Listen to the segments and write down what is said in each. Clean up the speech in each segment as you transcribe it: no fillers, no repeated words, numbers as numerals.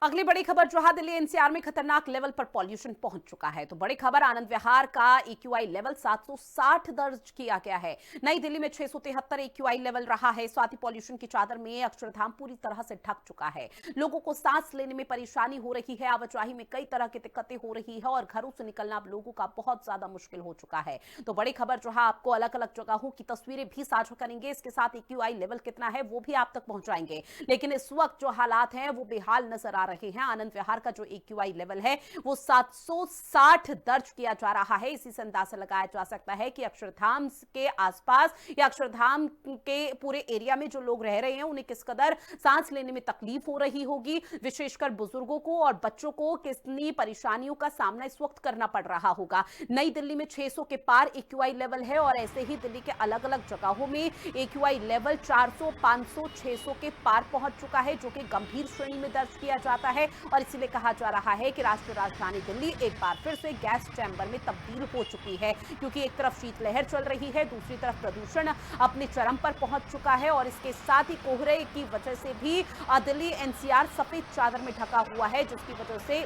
अगली बड़ी खबर, जहां दिल्ली एनसीआर में खतरनाक लेवल पर पॉल्यूशन पहुंच चुका है। तो बड़ी खबर, आनंद विहार का एक्यूआई लेवल 760 दर्ज किया गया है। नई दिल्ली में 673 एक्यूआई लेवल रहा है। साथ ही पॉल्यूशन की चादर में अक्षरधाम पूरी तरह से ढक चुका है। लोगों को सांस लेने में परेशानी हो रही है, आवाजाही में कई तरह की दिक्कतें हो रही है और घरों से निकलना अब लोगों का बहुत ज्यादा मुश्किल हो चुका है। तो बड़ी खबर, जहां आपको अलग अलग जगहों की तस्वीरें भी साझा करेंगे, इसके साथ एक्यूआई लेवल कितना है वो भी आप तक पहुंचाएंगे। लेकिन इस वक्त जो हालात हैं वो बेहाल नजर आ रहे हैं। आनंद विहार का जो एक्यूआई लेवल है वो 760 दर्ज किया जा रहा है। इसी से अंदाजा लगाया जा सकता है कि अक्षरधाम के आसपास या अक्षरधाम के पूरे एरिया में जो लोग रह रहे हैं उन्हें किस कदर सांस लेने में तकलीफ हो रही होगी। विशेषकर बुजुर्गों को और बच्चों को कितनी परेशानियों का सामना इस वक्त करना पड़ रहा होगा। नई दिल्ली में 600 के पार एक्यूआई लेवल है और ऐसे ही दिल्ली के अलग अलग जगहों में एक्यूआई लेवल 400, 500, 600 के पार पहुंच चुका है, जो कि गंभीर श्रेणी में दर्ज किया जाता है। और इसीलिए कहा जा रहा है कि राष्ट्रीय राजधानी दिल्ली एक बार फिर से गैस चैंबर में तब्दील हो चुकी है, क्योंकि एक तरफ शीतलहर चल रही है, दूसरी तरफ प्रदूषण अपने चरम पर पहुंच चुका है और इसके साथ ही कोहरे की वजह से भी दिल्ली एनसीआर सफेद चादर में ढका हुआ है, जिसकी वजह से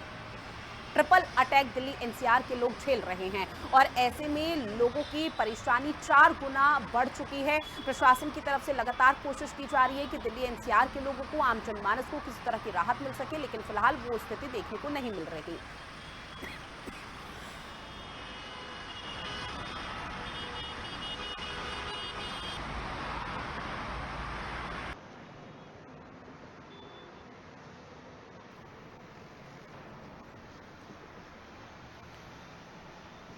ट्रिपल अटैक दिल्ली एनसीआर के लोग झेल रहे हैं। और ऐसे में लोगों की परेशानी 4 गुना बढ़ चुकी है। प्रशासन की तरफ से लगातार कोशिश की जा रही है कि दिल्ली एनसीआर के लोगों को, आम जनमानस को किसी तरह की राहत मिल सके, लेकिन फिलहाल वो स्थिति देखने को नहीं मिल रही।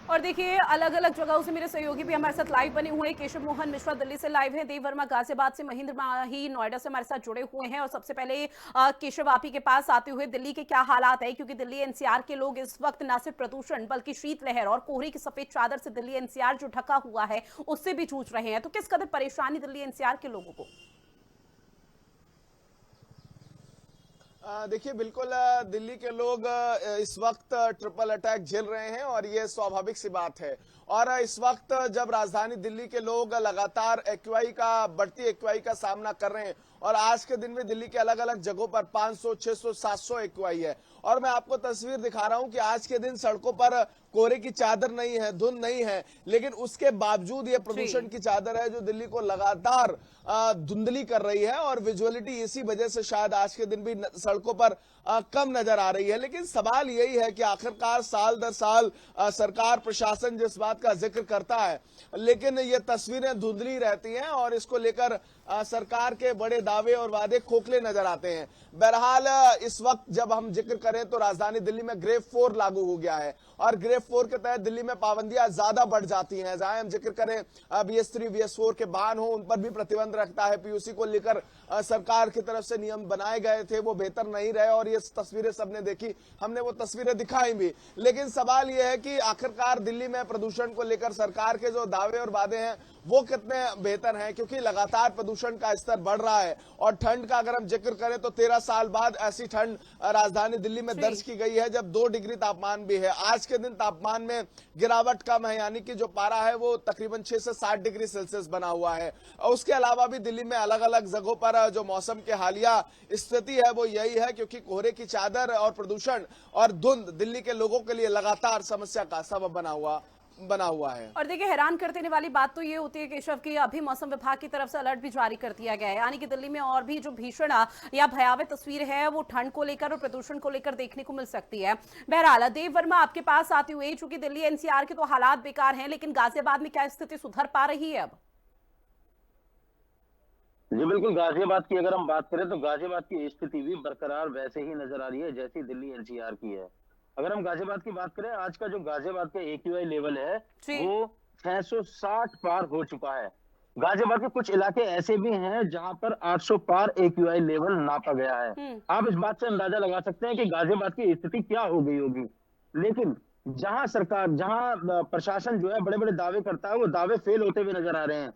और देखिए, अलग अलग जगहों से मेरे सहयोगी भी हमारे साथ लाइव बने हुए हैं। केशव मोहन मिश्रा दिल्ली से लाइव है, देव वर्मा गाजियाबाद से, महेंद्र माही नोएडा से हमारे साथ जुड़े हुए हैं। और सबसे पहले केशव, आप ही के पास आते हुए, दिल्ली के क्या हालात है, क्योंकि दिल्ली एनसीआर के लोग इस वक्त न सिर्फ प्रदूषण बल्कि शीतलहर और कोहरे की सफेद चादर से दिल्ली एनसीआर जो ढका हुआ है उससे भी जूझ रहे हैं। तो किस कदर परेशानी दिल्ली एनसीआर के लोगों को? देखिए बिल्कुल दिल्ली के लोग इस वक्त ट्रिपल अटैक झेल रहे हैं और ये स्वाभाविक सी बात है। और इस वक्त जब राजधानी दिल्ली के लोग लगातार एक्यूआई का बढ़ती एक्यूआई का सामना कर रहे हैं और आज के दिन में दिल्ली के अलग अलग जगहों पर 500, 600, 700 एक्यूआई है। और मैं आपको तस्वीर दिखा रहा हूं कि आज के दिन सड़कों पर कोहरे की चादर नहीं है, धुंध नहीं है, लेकिन उसके बावजूद ये प्रदूषण की चादर है जो दिल्ली को लगातार धुंधली कर रही है। और विजुअलिटी इसी वजह से शायद आज के दिन भी सड़कों पर कम नजर आ रही है। लेकिन सवाल यही है कि आखिरकार साल दर साल सरकार प्रशासन जिस बात का जिक्र करता है, लेकिन ये तस्वीरें धुंधली रहती हैं और इसको लेकर सरकार के बड़े दावे और वादे खोखले नजर आते हैं। बहरहाल इस वक्त जब हम जिक्र करें तो राजधानी दिल्ली में ग्रेड 4 लागू हो गया है और ग्रेड 4 के तहत दिल्ली में पाबंदियां ज्यादा बढ़ जाती हैं। जहां हम जिक्र करें BS3, BS4 के वाहन हो, उन पर भी प्रतिबंध रखता है। पीयूसी को लेकर सरकार की तरफ से नियम बनाए गए थे, वो बेहतर नहीं रहे और ये तस्वीरें सबने देखी, हमने वो तस्वीरें दिखाई भी। लेकिन सवाल ये है कि आखिरकार दिल्ली में प्रदूषण को लेकर सरकार के जो दावे और वादे हैं वो कितने बेहतर हैं, क्योंकि लगातार प्रदूषण का स्तर बढ़ रहा है। और ठंड का अगर हम जिक्र करें तो 13 साल बाद ऐसी ठंड राजधानी दिल्ली में दर्ज की गई है जब 2 डिग्री तापमान भी है। आज के दिन तापमान में गिरावट कम है, यानी कि जो पारा है वो तकरीबन 6 से 7 डिग्री सेल्सियस बना हुआ है। और उसके अलावा भी दिल्ली में अलग अलग जगहों पर जो मौसम के हालिया स्थिति है वो यही है, क्योंकि कोहरे की चादर और प्रदूषण और धुंध दिल्ली के लोगों के लिए लगातार समस्या का सबब बना हुआ है। और देखिए, हैरान कर देने वाली बात तो ये होती है केशव कि अभी मौसम विभाग की तरफ से अलर्ट भी जारी कर दिया गया है, यानी कि दिल्ली में और भी जो भीषण या भयावह तस्वीर है वो ठंड को लेकर और प्रदूषण को लेकर देखने को मिल सकती है। बहरहाल देव वर्मा, आपके पास आते हुए, चूंकि दिल्ली एनसीआर के तो हालात बेकार हैं, लेकिन गाजियाबाद में क्या स्थिति सुधर पा रही है अब? जी बिल्कुल, गाजियाबाद की अगर हम बात करें तो गाजियाबाद की स्थिति भी बरकरार वैसे ही नजर आ रही है जैसी दिल्ली एनसीआर की है। अगर हम गाजियाबाद की बात करें, आज का जो गाजियाबाद का एक्यूआई लेवल है जी। वो 660 पार हो चुका है। गाजियाबाद के कुछ इलाके ऐसे भी हैं जहां पर 800 पार एक्यूआई लेवल नापा गया है। हम्म। आप इस बात से अंदाजा लगा सकते हैं कि गाजियाबाद की स्थिति क्या हो गई होगी। लेकिन जहां प्रशासन जो है बड़े बड़े दावे करता है, वो दावे फेल होते हुए नजर आ रहे हैं।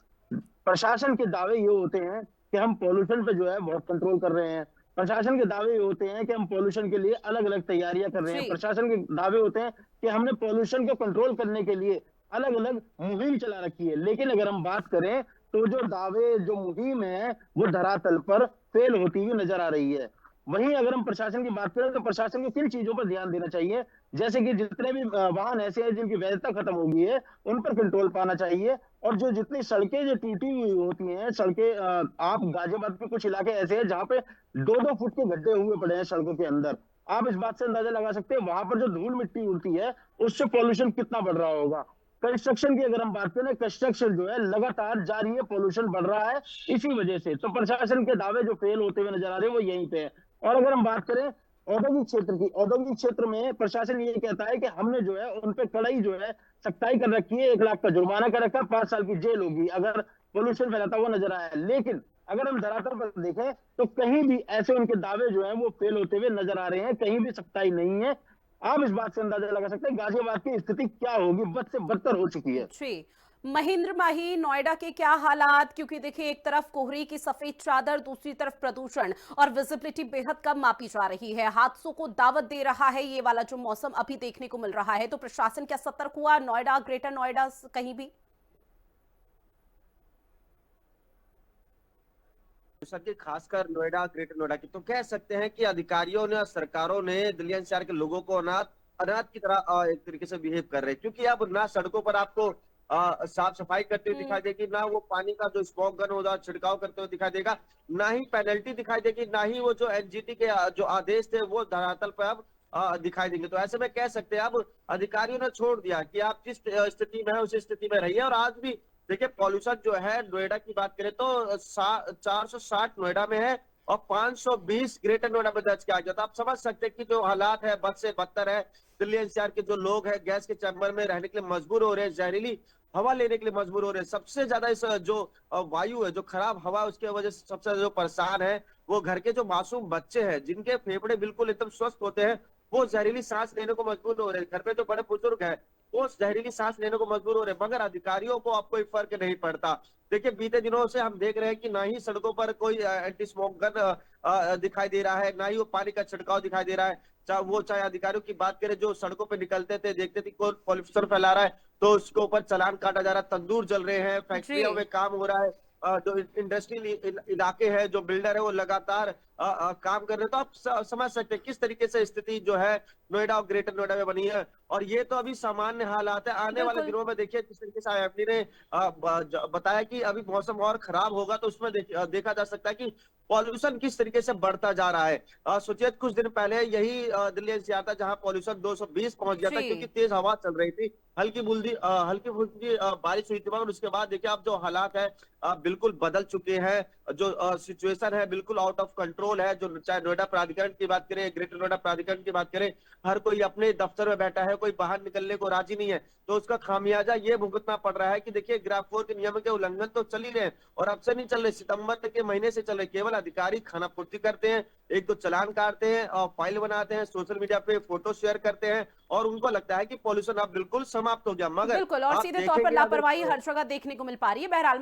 प्रशासन के दावे ये होते हैं कि हम पॉल्यूशन पे जो है बहुत कंट्रोल कर रहे हैं। प्रशासन के दावे ये होते हैं कि हम पॉल्यूशन के लिए अलग अलग तैयारियां कर रहे हैं। जी। प्रशासन के दावे होते हैं कि हमने पॉल्यूशन को कंट्रोल करने के लिए अलग अलग मुहिम चला रखी है। लेकिन अगर हम बात करें तो जो मुहिम है वो धरातल पर फेल होती हुई नजर आ रही है। वहीं अगर हम प्रशासन की बात करें तो प्रशासन को किन चीजों पर ध्यान देना चाहिए, जैसे कि जितने भी वाहन ऐसे हैं जिनकी वैधता खत्म हो गई है, उन पर कंट्रोल पाना चाहिए। और जो जितनी सड़कें जो टूटी हुई होती हैं सड़कें, आप गाजियाबाद के कुछ इलाके ऐसे हैं जहां पे 2-2 फुट के गड्ढे हुए पड़े हैं सड़कों के अंदर। आप इस बात से अंदाजा लगा सकते हैं वहां पर जो धूल मिट्टी उड़ती है उससे पॉल्यूशन कितना बढ़ रहा होगा। कंस्ट्रक्शन की अगर हम बात करें, कंस्ट्रक्शन जो है लगातार जारी है, पॉल्यूशन बढ़ रहा है इसी वजह से। तो प्रशासन के दावे जो फेल होते हुए नजर आ रहे हैं वो यहीं पे है। और अगर हम बात करें औद्योगिक क्षेत्र की, औद्योगिक क्षेत्र में प्रशासन ये कहता है कि हमने जो है उन पे कड़ाई जो है सख्ताई कर रखी है, 1 लाख का जुर्माना कर रखा है, 5 साल की जेल होगी अगर पोल्यूशन फैलाता हुआ नजर आया। लेकिन अगर हम धरातल पर देखें तो कहीं भी ऐसे उनके दावे जो है वो फेल होते हुए नजर आ रहे हैं, कहीं भी सख्ताई नहीं है। आप इस बात से अंदाजा लगा सकते हैं गाजियाबाद की स्थिति क्या होगी, बद से बदतर हो चुकी है। जी। महेंद्र माही, नोएडा के क्या हालात, क्योंकि देखिए एक तरफ कोहरे की सफेद चादर, दूसरी तरफ प्रदूषण और विजिबिलिटी बेहद कम मापी जा रही है, हादसों को दावत दे रहा है ये वाला जो मौसम अभी देखने को मिल रहा है। तो प्रशासन क्या सतर्क हुआ, नोएडा, ग्रेटर नोएडा कहीं भी? सर की खासकर नोएडा, ग्रेटर नोएडा की तो कह सकते हैं कि अधिकारियों ने और सरकारों ने दिल्ली एनसीआर के लोगों को अनाथ अनाथ की तरह एक तरीके से बिहेव कर रहे हैं, क्योंकि अब ना सड़कों पर आपको साफ सफाई करते हुए दिखाई देगी, ना वो पानी का जो स्मोक गन होगा छिड़काव करते हुए दिखाई देगा, ना ही पेनल्टी दिखाई देगी, ना ही वो जो एनजीटी के जो आदेश थे वो धरातल पर अब दिखाई देंगे। तो ऐसे में कह सकते हैं अब अधिकारियों ने छोड़ दिया कि आप जिस स्थिति में है उस स्थिति में रहिए। और आज भी देखिए पॉल्यूशन जो है नोएडा की बात करें तो 460 नोएडा में है और 520 ग्रेटर नोएडा में दर्ज किया गया। तो आप समझ सकते हैं कि जो हालात है बद से बदतर है। दिल्ली एनसीआर के जो लोग हैं गैस के चैम्बर में रहने के लिए मजबूर हो रहे हैं, जहरीली हवा लेने के लिए मजबूर हो रहे हैं। सबसे ज्यादा इस जो वायु है, जो खराब हवा है, उसकी वजह से सबसे ज्यादा जो परेशान है वो घर के जो मासूम बच्चे हैं जिनके फेफड़े बिल्कुल एकदम स्वस्थ होते हैं, वो जहरीली सांस लेने को मजबूर हो रहे हैं। घर पे जो बड़े बुजुर्ग हैं वो जहरीली सांस लेने को मजबूर हो रहे हैं, मगर अधिकारियों को अब कोई फर्क नहीं पड़ता। देखिए बीते दिनों से हम देख रहे हैं कि ना ही सड़कों पर कोई एंटी स्मोक गन दिखाई दे रहा है, ना ही वो पानी का छिड़काव दिखाई दे रहा है। चाहे अधिकारियों की बात करें जो सड़कों पे निकलते थे, देखते थे कौन पॉल्यूशन फैला रहा है तो उसके ऊपर चालान काटा जा रहा है, तंदूर जल रहे हैं, फैक्ट्रियों में काम हो रहा है, जो इंडस्ट्रियल इलाके है, जो बिल्डर है वो लगातार काम कर रहे हैं। तो आप समझ सकते हैं किस तरीके से स्थिति जो है नोएडा और ग्रेटर नोएडा में बनी है। और ये तो अभी सामान्य हालात है, आने वाले दिनों में देखिए किस तरीके से आईएमडी ने बताया कि अभी मौसम और खराब होगा तो उसमें देखा जा सकता है कि पॉल्यूशन किस तरीके से बढ़ता जा रहा है। सोचिए कुछ दिन पहले यही दिल्ली एनसीआर था जहां पॉल्यूशन 220 पहुंच गया था, क्योंकि तेज हवा चल रही थी, हल्की बूंदी बारिश हुई थी। मगर उसके बाद देखिए अब जो हालात है बिल्कुल बदल चुके हैं, जो सिचुएशन है बिल्कुल आउट ऑफ कंट्रोल है। जो चाहे नोएडा प्राधिकरण की बात करें, ग्रेटर नोएडा प्राधिकरण की बात करें, हर कोई अपने दफ्तर में बैठा है, कोई बाहर निकलने को राजी नहीं है। तो उसका खामियाजा ये भुगतना पड़ रहा है कि देखिए ग्राफ 4 के नियम के उल्लंघन तो चल ही रहे और अब से नहीं चल रहे, सितंबर के महीने से चल रहे। केवल अधिकारी खाना पूर्ति करते हैं, एक दो चालान काटते हैं और फाइल बनाते हैं, सोशल मीडिया पे फोटो शेयर करते हैं और उनको लगता है कि पॉल्यूशन अब बिल्कुल समाप्त हो गया। मगर बिल्कुल, और सीधे तौर पर लापरवाही हर जगह देखने को मिल पा रही है। बहरहाल